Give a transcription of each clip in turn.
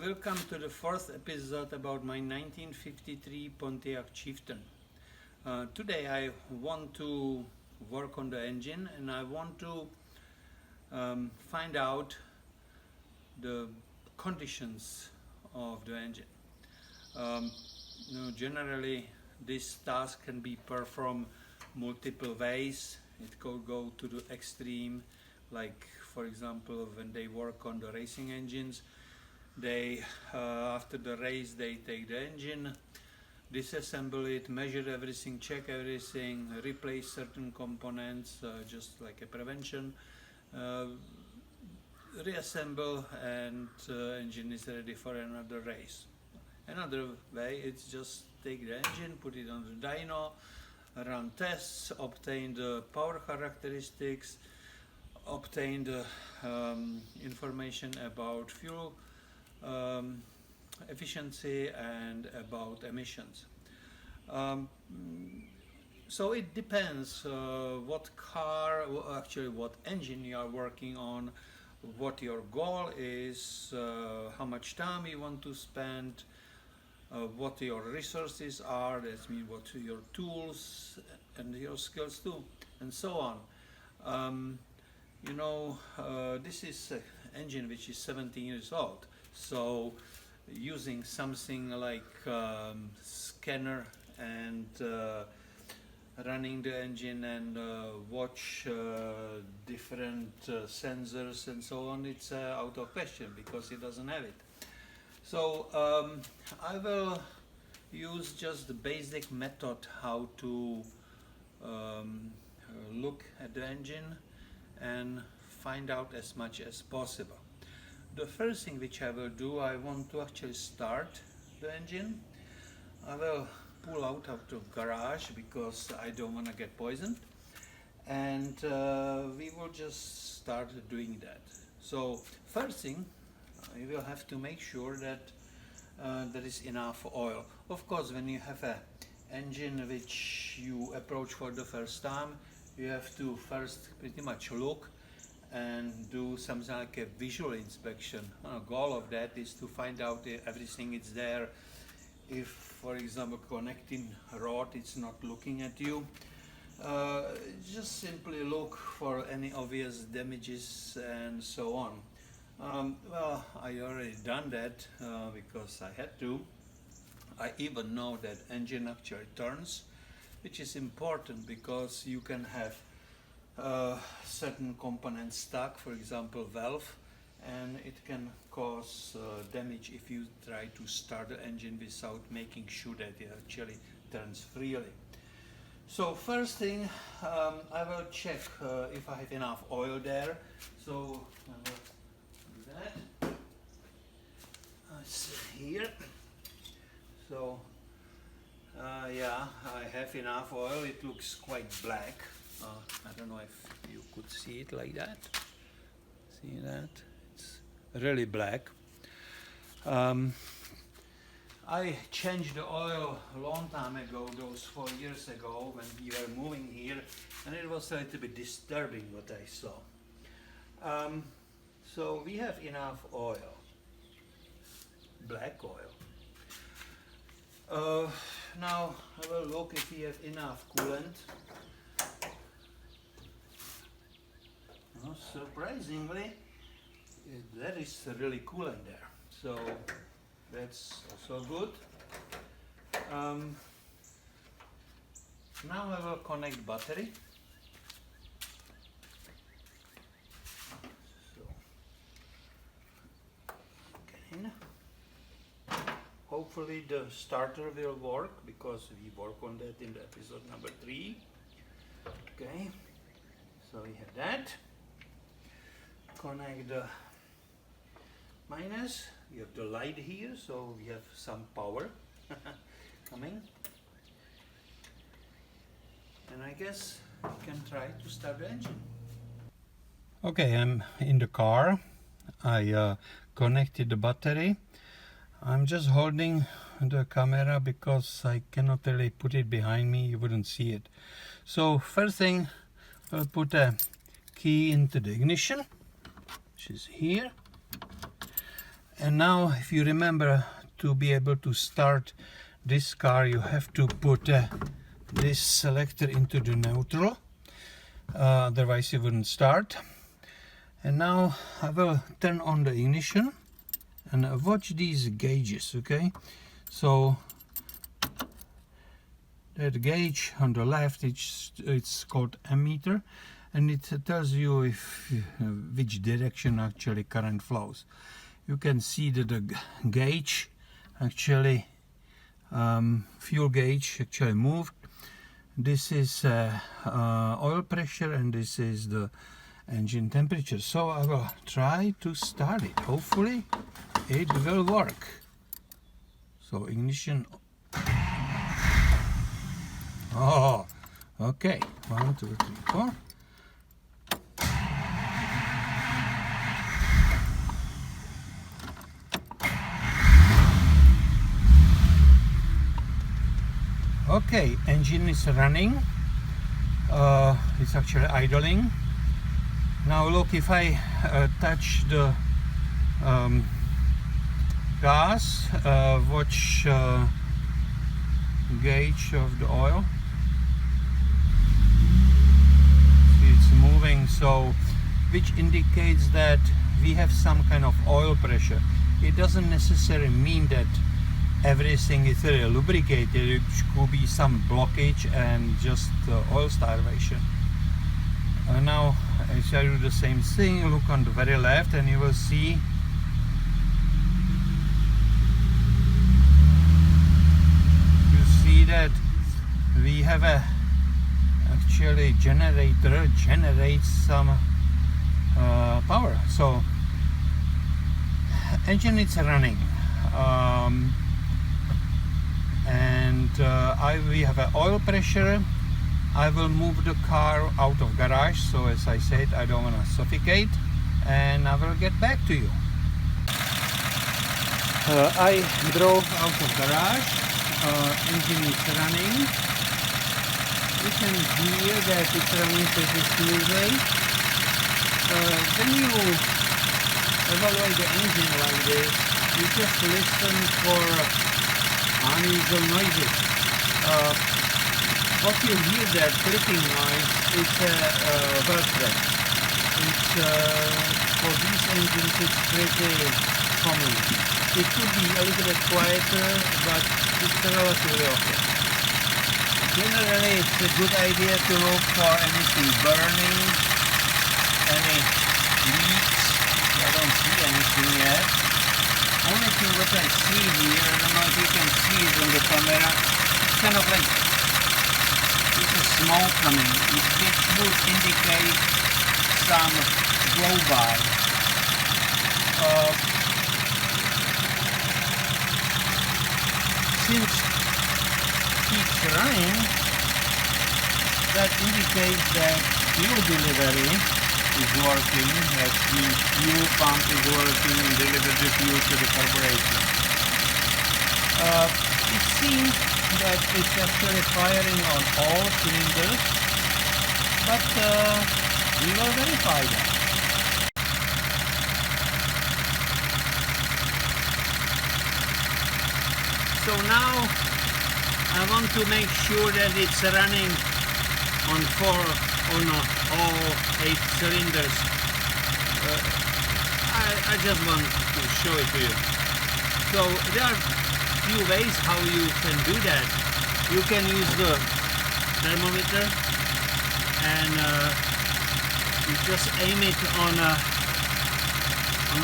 welcome to the fourth episode about my 1953 Pontiac Chieftain. Today I want to work on the engine and I want to find out the conditions of the engine. Generally this task can be performed multiple ways. It could go to the extreme, like for example when they work on the racing engines. They after the race they take the engine, disassemble it, measure everything, check everything, replace certain components, just like a prevention, reassemble, and engine is ready for another race. Another way, it's just take the engine, put it on the dyno, run tests, obtain the power characteristics, obtain the information about fuel efficiency and about emissions. So it depends what car, actually what engine you are working on, what your goal is, how much time you want to spend, what your resources are, that means what your tools and your skills too, and so on. This is an engine which is 17 years old. So using something like scanner and running the engine and watch different sensors and so on, it's out of question because it doesn't have it. So I will use just the basic method how to look at the engine and find out as much as possible. The first thing which I will do, I want to actually start the engine. I will pull out of the garage because I don't want to get poisoned, and we will just start doing that. So first thing, you will have to make sure that there is enough oil. Of course, when you have an engine which you approach for the first time, you have to first pretty much look and do something like a visual inspection. The goal of that is to find out if everything is there. If, for example, connecting rod it's not looking at you, just simply look for any obvious damages and so on. Well, I already done that because I had to. I even know that engine actually turns, which is important because you can have certain components stuck, for example valve, and it can cause damage if you try to start the engine without making sure that it actually turns freely. So first thing, I will check if I have enough oil there. So I will do that. It's here. So yeah, I have enough oil. It looks quite black. I don't know if you could see it like that. See that? It's really black. I changed the oil a long time ago, those 4 years ago, when we were moving here, and it was a little bit disturbing what I saw. So we have enough oil, black oil. Now I will look if we have enough coolant. Surprisingly, there is really coolant there, so that's also good. Now I will connect battery. So again, hopefully the starter will work because we work on that in the episode number 3. Okay, so we have that. Connect the minus. We have the light here, so we have some power coming. And I guess we can try to start the engine. Okay, I'm in the car. I connected the battery. I'm just holding the camera because I cannot really put it behind me, you wouldn't see it. So first thing, I'll put a key into the ignition, which is here, And now, if you remember, to be able to start this car, you have to put this selector into the neutral, otherwise it wouldn't start. And now I will turn on the ignition and watch these gauges, okay? So that gauge on the left, it's called ammeter, and it tells you if which direction actually current flows. You can see that the gauge actually, fuel gauge actually moved. This is oil pressure, and this is the engine temperature. So I will try to start it. Hopefully it will work. So ignition. Oh, okay. 1, 2, 3, 4. Okay, engine is running. It's actually idling. Now look, if I touch the gas, watch gauge of the oil. See, it's moving, so which indicates that we have some kind of oil pressure. It doesn't necessarily mean that everything is really lubricated. It could be some blockage and just oil starvation. Now I shall do the same thing. Look on the very left and you will see that we have a actually generator generates some power. So engine is running, and we have an oil pressure. I will move the car out of garage, so as I said, I don't want to suffocate, and I will get back to you. I drove out of garage. Engine is running. You can hear that it's running pretty smoothly. When you evaluate the engine like this, you just listen for unusual noises. What you hear there, clicking noise, it's a work press. It's for these engines it's pretty common. It could be a little bit quieter, but it's relatively okay. Generally, it's a good idea to look for anything burning, any leaks. I don't see anything yet. Only thing what I see here, I don't know if you can see it on the camera, it's kind of like it's a smoke coming, which would indicate some blow-by. Since it keeps running, that indicates that fuel delivery is working, that the fuel pump is working and delivers the fuel to the carburetor. It seems that it's actually firing on all cylinders, but we will verify that. So now I want to make sure that it's running on all 8 cylinders. I just want to show it to you. So there are few ways how you can do that. You can use the thermometer and you just aim it on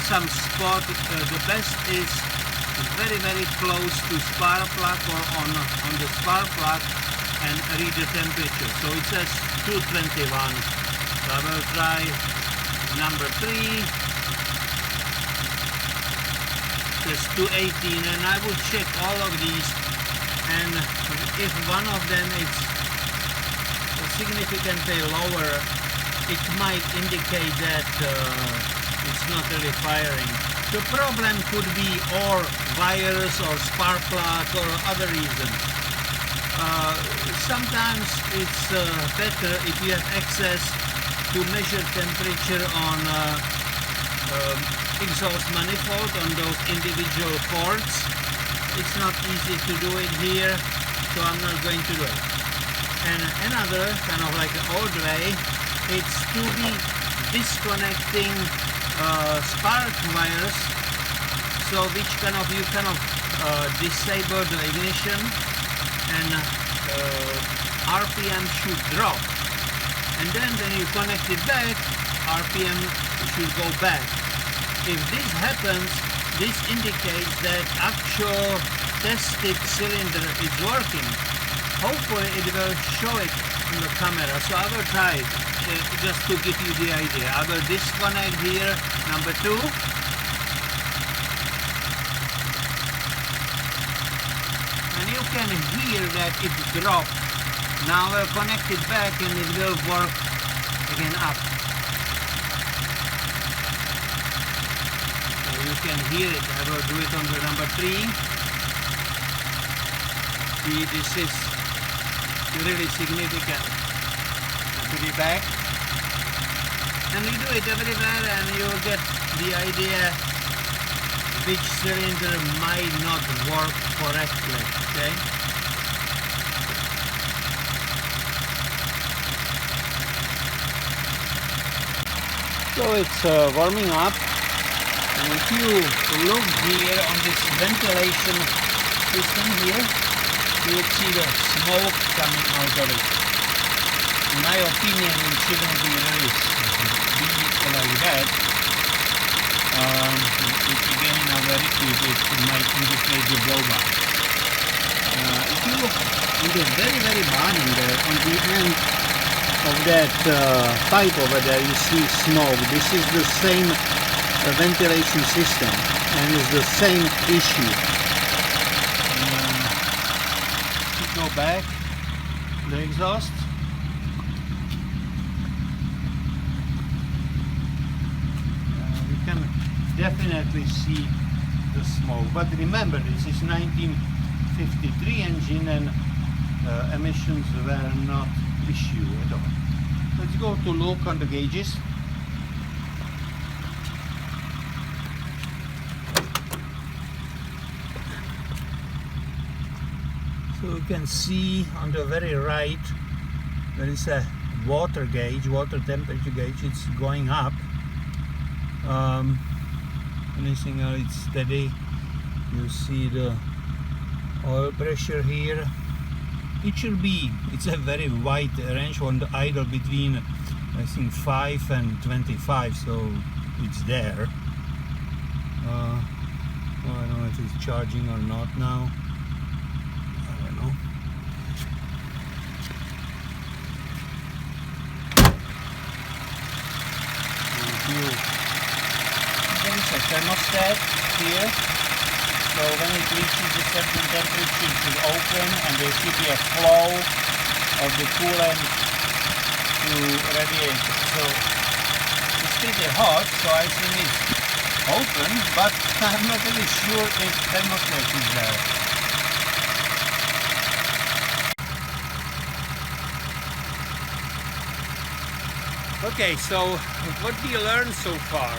some spot. The best is very close to spark plug or on the spark plug and read the temperature. So it says 221. So I will try number 3. It says 218, and I will check all of these, and if one of them is significantly lower, it might indicate that it's not really firing. The problem could be or wires or spark plug or other reasons. Sometimes it's better if you have access to measure temperature on exhaust manifold on those individual ports. It's not easy to do it here, so I'm not going to do it. And another kind of like an old way, it's to be disconnecting spark wires, so which kind of you disable the ignition and RPM should drop, and then when you connect it back, RPM should go back. If this happens, this indicates that actual tested cylinder is working. Hopefully it will show it on the camera, so I will try it just to give you the idea. I will disconnect here number 2. And you can hear that it dropped. Now I will connect it back and it will work again up. So you can hear it. I will do it on the number 3. See, this is really significant. Put it back. And you do it everywhere and you will get the idea which cylinder might not work correctly, okay? So it's warming up, and if you look here on this ventilation system here, you will see the smoke coming out of it. In my opinion, it shouldn't be really like that. Which again, I will repeat, it might indicate the blowback. If you look in the very bottom there, on the end of that pipe over there, you see smoke. This is the same ventilation system, and it's the same issue. Go back the exhaust. We can definitely see the smoke, but remember, this is 1953 engine and emissions were not issue at all. Let's go to look on the gauges. So you can see on the very right there is a water gauge, water temperature gauge. It's going up. Anything else, it's steady. You see the oil pressure here. It should be, it's a very wide range on the idle between I think 5 and 25, so it's there. I don't know if it's charging or not now. There is a thermostat here, so when it reaches a certain temperature it should open and there should be a flow of the coolant to radiator. So it's pretty hot, so I think it's open, but I'm not really sure if thermostat is there. Okay, so what we learned so far?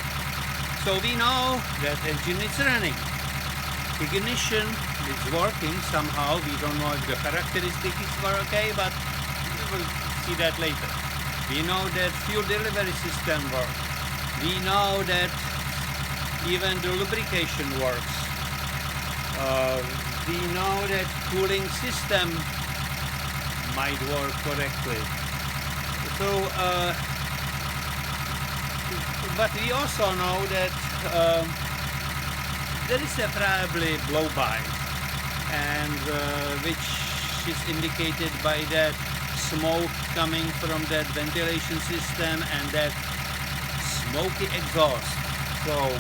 So we know that engine is running. Ignition is working somehow. We don't know if the characteristics were okay, but we will see that later. We know that fuel delivery system works. We know that even the lubrication works. We know that cooling system might work correctly. So, but we also know that there is a probably blow-by, and which is indicated by that smoke coming from that ventilation system and that smoky exhaust. So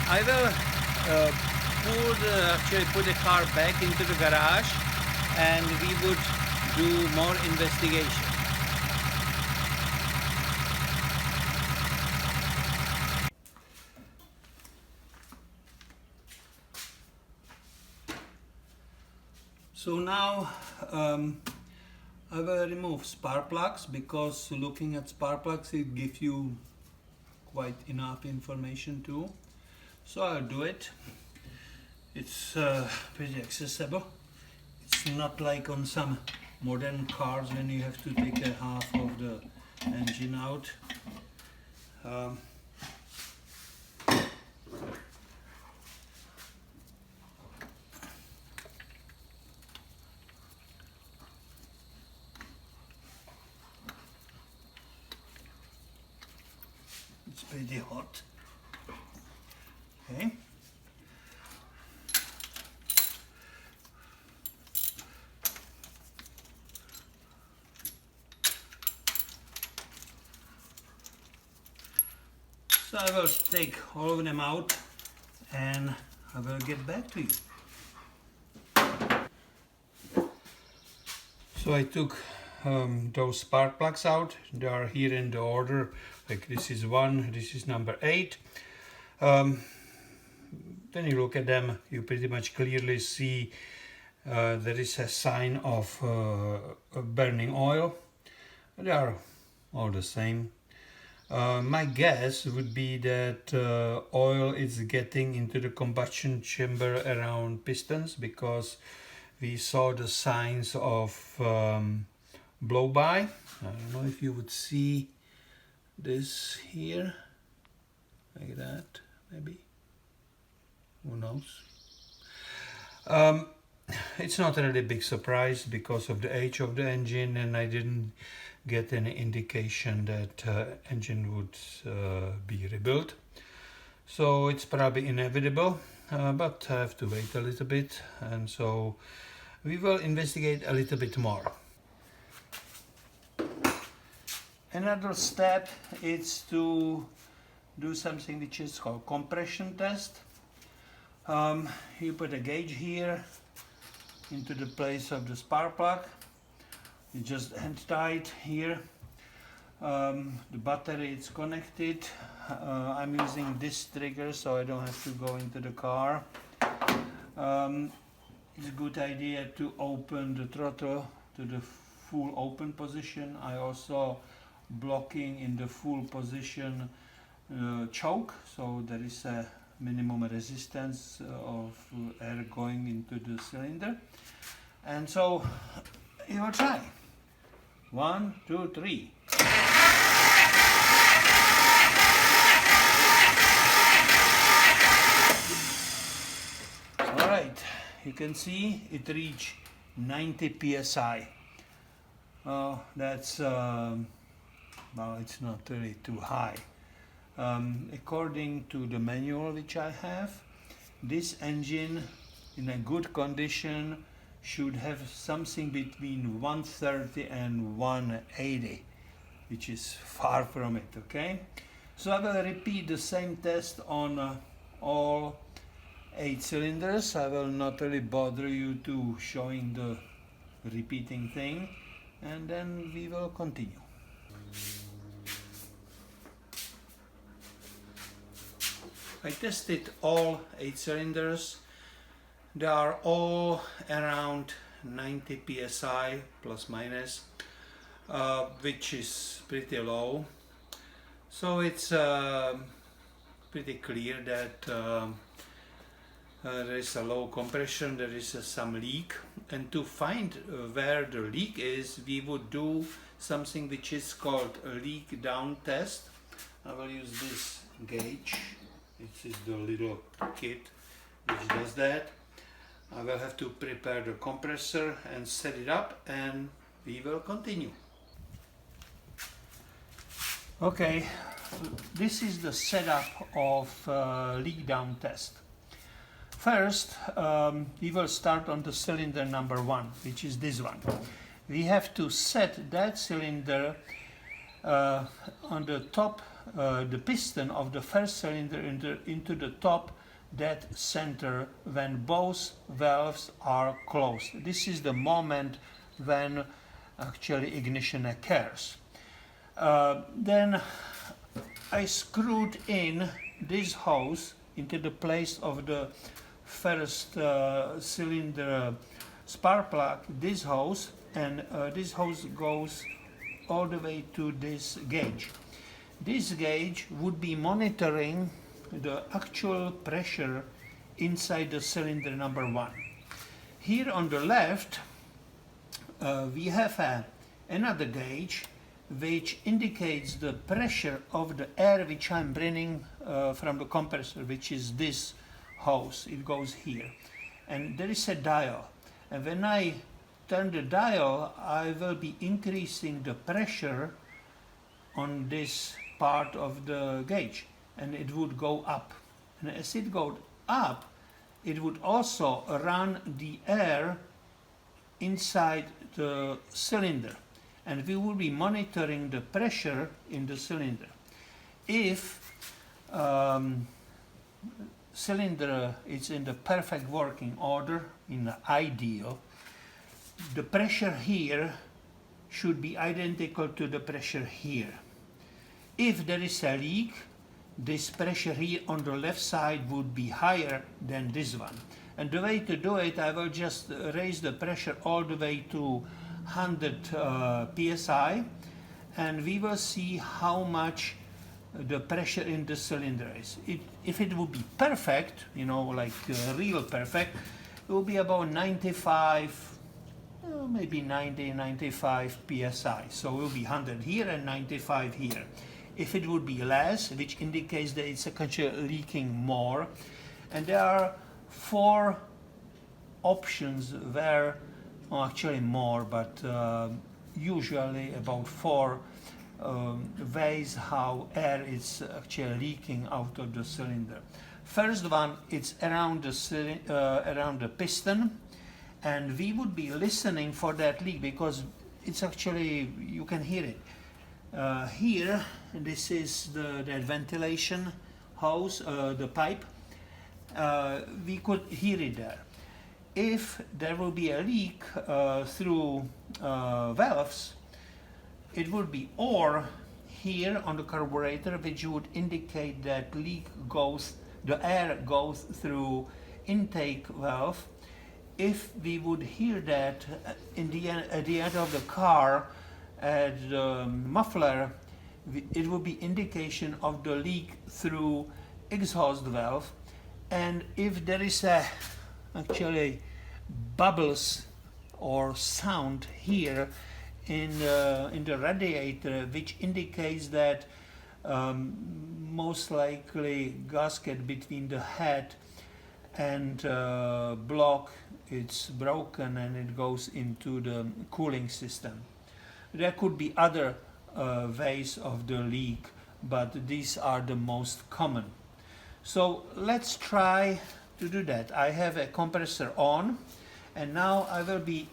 I will actually put the car back into the garage, and we would do more investigation. So now I will remove spark plugs, because looking at spark plugs it gives you quite enough information too. So I'll do it. It's pretty accessible. It's not like on some modern cars when you have to take a half of the engine out. It's pretty hot. Okay. So I will take all of them out and I will get back to you. So I took those spark plugs out. They are here in the order, like this is 1, this is number 8. When you look at them, you pretty much clearly see there is a sign of burning oil. They are all the same. My guess would be that oil is getting into the combustion chamber around pistons, because we saw the signs of blow-by. I don't know if you would see this here, like that, maybe. Who knows? It's not a really big surprise because of the age of the engine, and I didn't get any indication that engine would be rebuilt. So it's probably inevitable, but I have to wait a little bit, and so we will investigate a little bit more. Another step is to do something which is called compression test. You put a gauge here into the place of the spark plug. You just hand tight here. The battery is connected. I'm using this trigger so I don't have to go into the car. It's a good idea to open the throttle to the full open position. I also blocking in the full position choke, so there is a minimum resistance of air going into the cylinder. And so you will try. 1, 2, 3. All right, you can see it reached 90 psi. That's well, it's not really too high. According to the manual which I have, this engine in a good condition should have something between 130 and 180, which is far from it, okay? So I will repeat the same test on all 8 cylinders. I will not really bother you to showing the repeating thing, and then we will continue. I tested all 8 cylinders. They are all around 90 psi plus minus, which is pretty low. So it's pretty clear that there is a low compression, there is some leak, and to find where the leak is, we would do something which is called a leak down test. I will use this gauge. This is the little kit which does that. I will have to prepare the compressor and set it up, and we will continue. Okay, this is the setup of leak down test. First, we will start on the cylinder number 1, which is this one. We have to set that cylinder on the top, the piston of the first cylinder into the top dead center when both valves are closed. This is the moment when actually ignition occurs. Then I screwed in this hose into the place of the first cylinder spark plug, this hose, and this hose goes all the way to this gauge. This gauge would be monitoring the actual pressure inside the cylinder number 1. Here on the left we have another gauge which indicates the pressure of the air which I'm bringing from the compressor, which is this hose. It goes here, and there is a dial, and when I turn the dial I will be increasing the pressure on this part of the gauge, and it would go up, and as it goes up it would also run the air inside the cylinder, and we will be monitoring the pressure in the cylinder. If cylinder is in the perfect working order, in the ideal, the pressure here should be identical to the pressure here. If there is a leak, this pressure here on the left side would be higher than this one. And the way to do it, I will just raise the pressure all the way to 100 psi, and we will see how much the pressure in the cylinder is. If it would be perfect, you know, like real perfect, it will be about 95, maybe 90, 95 psi. So it will be 100 here and 95 here. If it would be less, which indicates that it's actually leaking more, and there are 4 options where, well, actually more, but usually about 4 ways how air is actually leaking out of the cylinder. First one, it's around the piston, and we would be listening for that leak because it's actually, you can hear it. Here, this is the ventilation hose, the pipe. We could hear it there. If there will be a leak through valves, it would be or here on the carburetor, which would indicate that the air goes through intake valve. If we would hear that at the end of the car, at the muffler, it would be indication of the leak through exhaust valve. And if there is actually bubbles or sound here in the radiator, which indicates that most likely gasket between the head and block, it's broken and it goes into the cooling system. There could be other ways of the leak, but these are the most common. So let's try to do that. I have a compressor on, and now I will be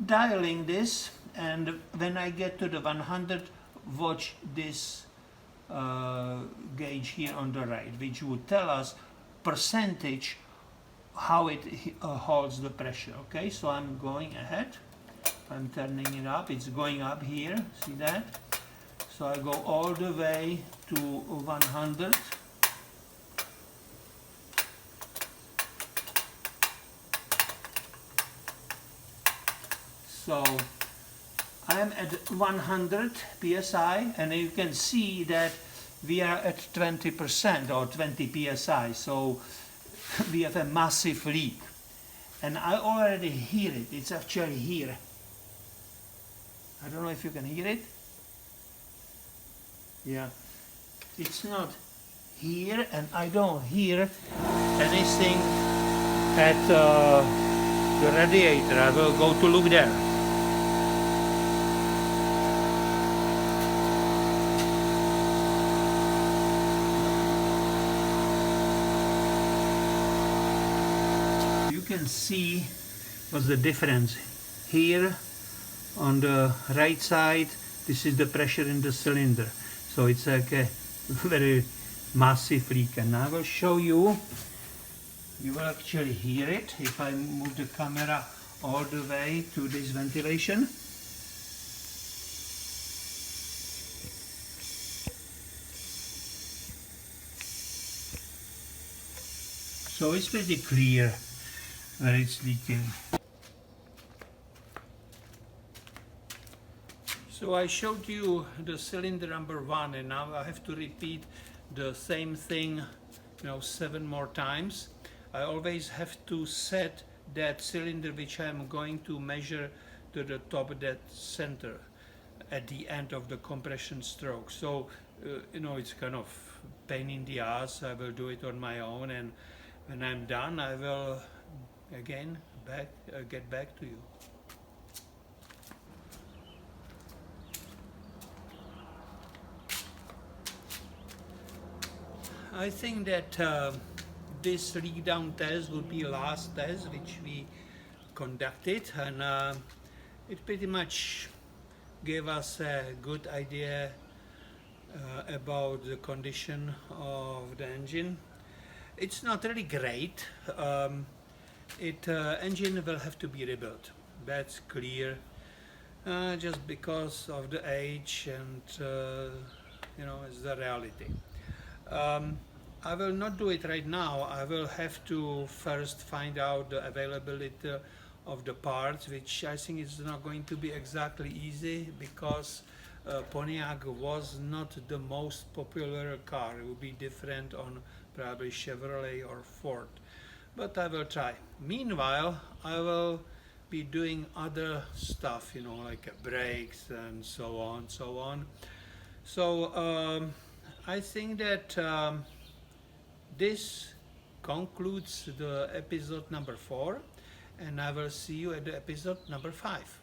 dialing this, and when I get to the 100, watch this gauge here on the right, which would tell us percentage how it holds the pressure. Okay, so I'm going ahead, I'm turning it up, it's going up here, see that? So I go all the way to 100. So I am at 100 psi, and you can see that we are at 20% or 20 psi, so we have a massive leak. And I already hear it, it's actually here. I don't know if you can hear it. Yeah, it's not here, and I don't hear anything at the radiator. I will go to look there. You can see what's the difference. Here on the right side, this is the pressure in the cylinder. So it's like a very massive leak, and I will show you. You will actually hear it if I move the camera all the way to this ventilation. So it's pretty clear where it's leaking. So I showed you the cylinder number 1, and now I have to repeat the same thing, 7 more times. I always have to set that cylinder which I'm going to measure to the top, that center, at the end of the compression stroke. So it's kind of pain in the ass. I will do it on my own, and when I'm done I will again get back to you. I think that this leak down test would be the last test which we conducted, and it pretty much gave us a good idea about the condition of the engine. It's not really great. Engine will have to be rebuilt. That's clear. Just because of the age, and it's the reality. I will not do it right now. I will have to first find out the availability of the parts, which I think is not going to be exactly easy, because Pontiac was not the most popular car. It would be different on probably Chevrolet or Ford, but I will try. Meanwhile, I will be doing other stuff, like brakes and so on. So I think that this concludes the episode number 4, and I will see you at the episode number 5.